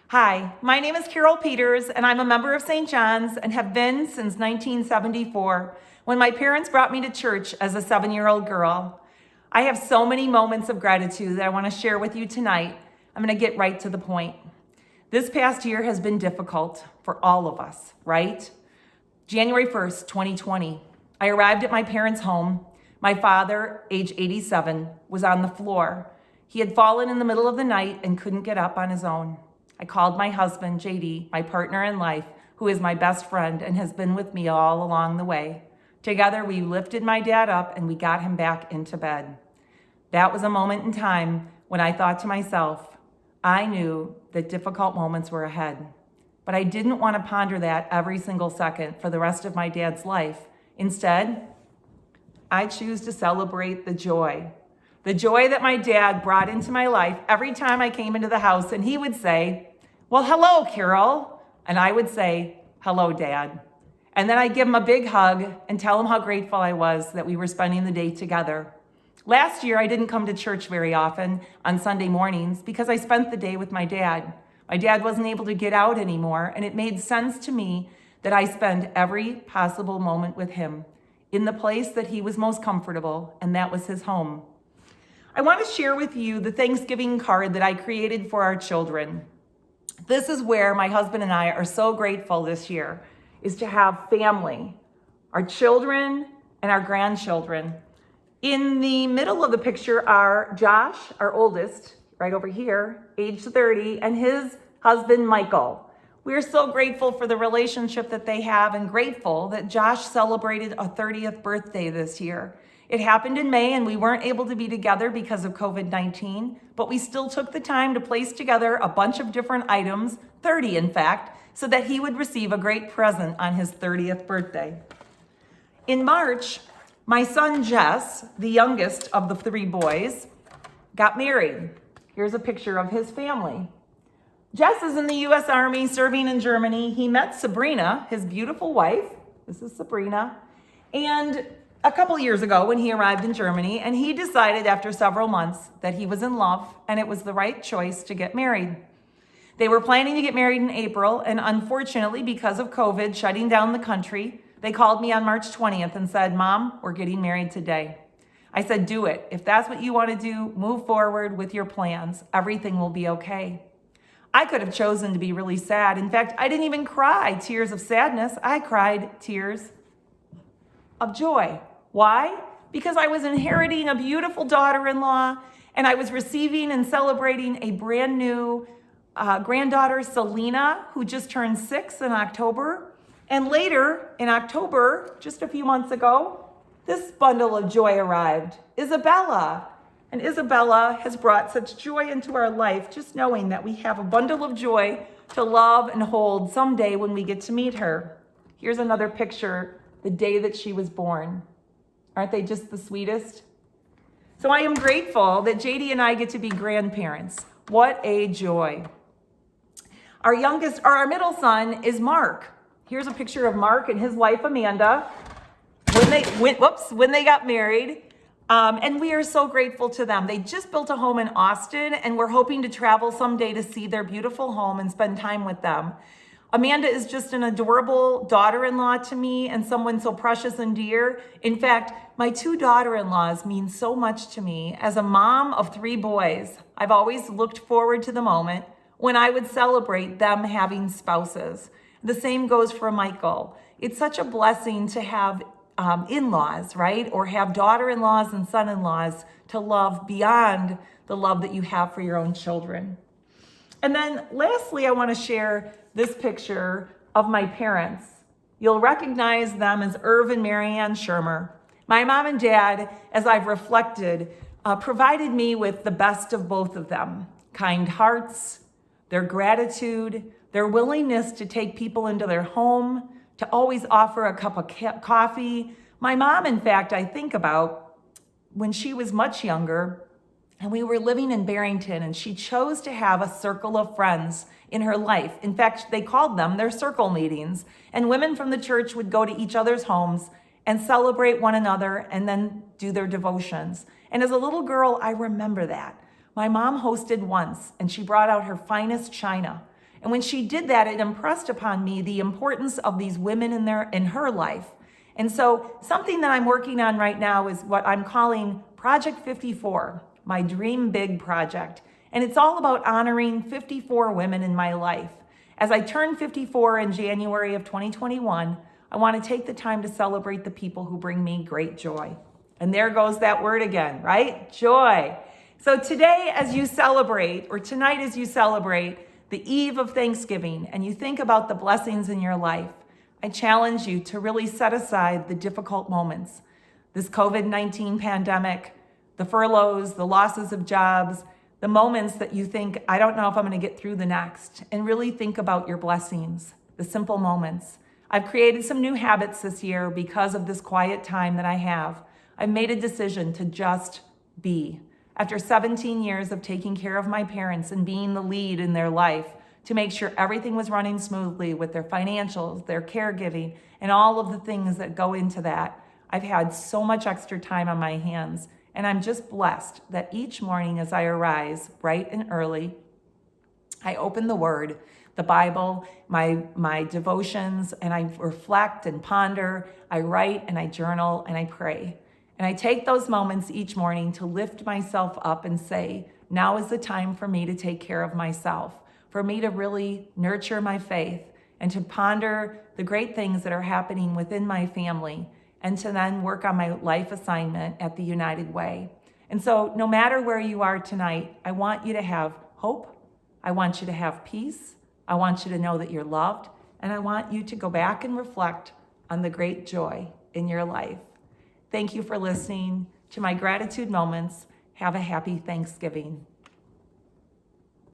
Hi, my name is Carol Peters, and I'm a member of St. John's and have been since 1974, when my parents brought me to church as a 7-year-old girl. I have so many moments of gratitude that I want to share with you tonight. I'm going to get right to the point. This past year has been difficult for all of us, right? January 1st, 2020, I arrived at my parents' home. My father, age 87, was on the floor. He had fallen in the middle of the night and couldn't get up on his own. I called my husband, JD, my partner in life, who is my best friend and has been with me all along the way. Together, we lifted my dad up and we got him back into bed. That was a moment in time when I thought to myself, I knew that difficult moments were ahead. But I didn't want to ponder that every single second for the rest of my dad's life. Instead, I choose to celebrate the joy that my dad brought into my life every time I came into the house, and he would say, "Well, hello, Carol." And I would say, "Hello, Dad." And then I'd give him a big hug and tell him how grateful I was that we were spending the day together. Last year, I didn't come to church very often on Sunday mornings because I spent the day with my dad. My dad wasn't able to get out anymore, and it made sense to me that I spend every possible moment with him in the place that he was most comfortable, and that was his home. I want to share with you the Thanksgiving card that I created for our children. This is where my husband and I are so grateful this year, is to have family, our children and our grandchildren. In the middle of the picture are Josh, our oldest, right over here, age 30, and his husband, Michael. We are so grateful for the relationship that they have and grateful that Josh celebrated a 30th birthday this year. It happened in May and we weren't able to be together because of COVID-19, but we still took the time to place together a bunch of different items, 30 in fact, so that he would receive a great present on his 30th birthday. In March, my son Jess, the youngest of the 3 boys, got married. Here's a picture of his family. Jess is in the U.S. Army serving in Germany. He met Sabrina, his beautiful wife. This is Sabrina. And a couple years ago when he arrived in Germany, and he decided after several months that he was in love and it was the right choice to get married. They were planning to get married in April, and unfortunately, because of COVID shutting down the country, they called me on March 20th and said, "Mom, we're getting married today." I said, "Do it. If that's what you want to do, move forward with your plans. Everything will be okay." I could have chosen to be really sad. In fact, I didn't even cry tears of sadness. I cried tears of joy. Why? Because I was inheriting a beautiful daughter-in-law, and I was receiving and celebrating a brand new granddaughter, Selena, who just turned 6 in October. And later in October, just a few months ago, this bundle of joy arrived, Isabella. And Isabella has brought such joy into our life, just knowing that we have a bundle of joy to love and hold someday when we get to meet her. Here's another picture, the day that she was born. Aren't they just the sweetest? So I am grateful that JD and I get to be grandparents. What a joy. Our middle son is Mark. Here's a picture of Mark and his wife, Amanda, when they got married. And we are so grateful to them. They just built a home in Austin, and we're hoping to travel someday to see their beautiful home and spend time with them. Amanda is just an adorable daughter-in-law to me and someone so precious and dear. In fact, my 2 daughter-in-laws mean so much to me. As a mom of 3 boys, I've always looked forward to the moment when I would celebrate them having spouses. The same goes for Michael. It's such a blessing to have in-laws, right? Or have daughter-in-laws and son-in-laws to love beyond the love that you have for your own children. And then lastly, I want to share this picture of my parents. You'll recognize them as Irv and Marianne Shermer. My mom and dad, as I've reflected, provided me with the best of both of them. Kind hearts, their gratitude, their willingness to take people into their home, to always offer a cup of coffee. My mom, in fact, I think about when she was much younger, and we were living in Barrington, and she chose to have a circle of friends in her life. In fact, they called them their circle meetings. And women from the church would go to each other's homes and celebrate one another and then do their devotions. And as a little girl, I remember that. My mom hosted once, and she brought out her finest china. And when she did that, it impressed upon me the importance of these women in her life. And so something that I'm working on right now is what I'm calling Project 54, my Dream Big project. And it's all about honoring 54 women in my life. As I turn 54 in January of 2021, I want to take the time to celebrate the people who bring me great joy. And there goes that word again, right? Joy. So today, as you celebrate, or tonight as you celebrate the eve of Thanksgiving, and you think about the blessings in your life, I challenge you to really set aside the difficult moments. This COVID-19 pandemic, the furloughs, the losses of jobs, the moments that you think, I don't know if I'm going to get through the next, and really think about your blessings, the simple moments. I've created some new habits this year because of this quiet time that I have. I've made a decision to just be. After 17 years of taking care of my parents and being the lead in their life, to make sure everything was running smoothly with their financials, their caregiving, and all of the things that go into that, I've had so much extra time on my hands. And I'm just blessed that each morning as I arise bright and early, I open the Word, the Bible, my devotions, and I reflect and ponder. I write and I journal and I pray. And I take those moments each morning to lift myself up and say, now is the time for me to take care of myself, for me to really nurture my faith and to ponder the great things that are happening within my family, and to then work on my life assignment at the United Way. And so no matter where you are tonight, I want you to have hope. I want you to have peace. I want you to know that you're loved. And I want you to go back and reflect on the great joy in your life. Thank you for listening to my gratitude moments. Have a happy Thanksgiving.